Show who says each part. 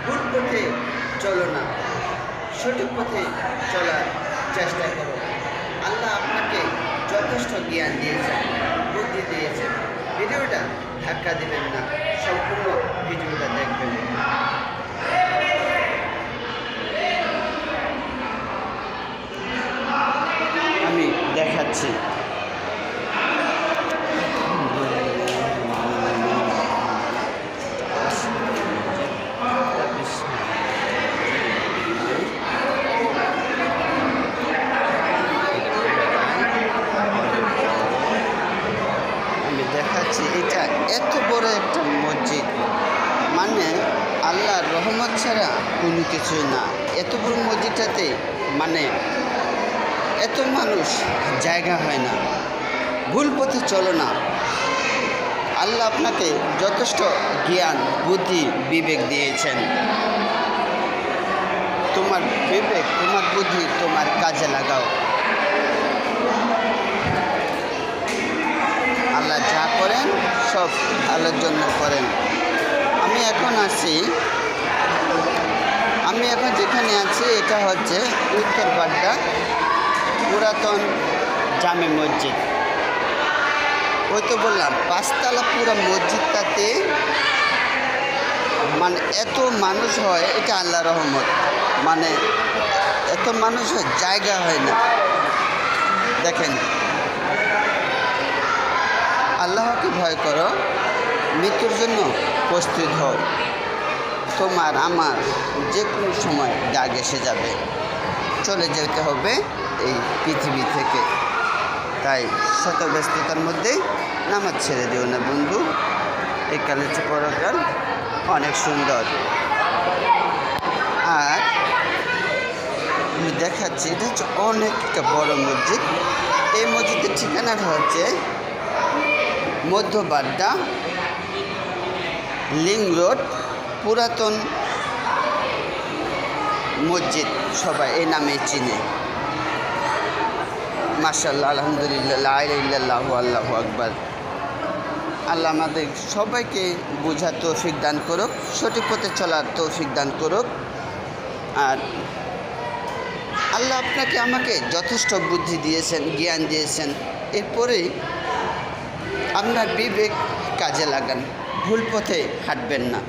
Speaker 1: ভুল পথে চলো না, সঠিক পথে চলার চেষ্টা করো। আল্লাহ আপনাকে যথেষ্ট জ্ঞান দিয়েছেন, বুদ্ধি দিয়েছেন। ভিডিওটা ধাক্কা দিবেন না, সম্পূর্ণ ভিডিওটা দেখবেন। আমি দেখাচ্ছি। এটা এত বড় একটা মসজিদ, মানে আল্লাহর রহমত ছাড়া কোনো কিছুই না। এত বড় মসজিদটাতে মানে এত মানুষ জায়গা হয় না। ভুল পথে চলো না। আল্লাহ আপনাকে যথেষ্ট জ্ঞান, বুদ্ধি, বিবেক দিয়েছেন। তোমার বিবেক, তোমার বুদ্ধি তোমার কাজে লাগাও। আল্লাহ যা করেন সব ভালোর জন্য করেন। আমি এখন যেখানে আছি এটা হচ্ছে উত্তর বাড্ডা পুরাতন জামে মসজিদ। ওই তো বললাম 5 তলা পুরো মসজিদটাতে মানে এত মানুষ হয়, এটা আল্লাহ রহমত। মানে এত মানুষ হয়, জায়গা হয় না। দেখেন, আল্লাহকে ভয় করো, মৃত্যুর জন্য প্রস্তুত হও। তোমার আমার যে কোনো সময় ডাক এসে যাবে, চলে যেতে হবে এই পৃথিবী থেকে। তাই শত ব্যস্ততার মধ্যে নামাজ ছেড়ে দিও না বন্ধু। এই কাল হচ্ছে পরকাল অনেক সুন্দর। আর আমি দেখাচ্ছি, এটা হচ্ছে অনেক একটা বড় মসজিদ। এই মসজিদের ঠিকানাটা হচ্ছে মধ্য বাড্ডা লিং রোড পুরাতন মসজিদ। সবাই এই নামে চিনে। মাশাআল্লাহ, আলহামদুলিল্লাহ, লা ইলাহা ইল্লাল্লাহু আল্লাহু আকবার। আল্লাহ আমাদের সবাইকে বোঝার তৌফিক দান করুক, সঠিক পথে চলার তৌফিক দান করুক। আর আল্লাহ আপনাকে আমাকে যথেষ্ট বুদ্ধি দিয়েছেন, জ্ঞান দিয়েছেন। এরপরে আপনার বিবেক কাজে লাগান, ভুল পথে হাঁটবেন না।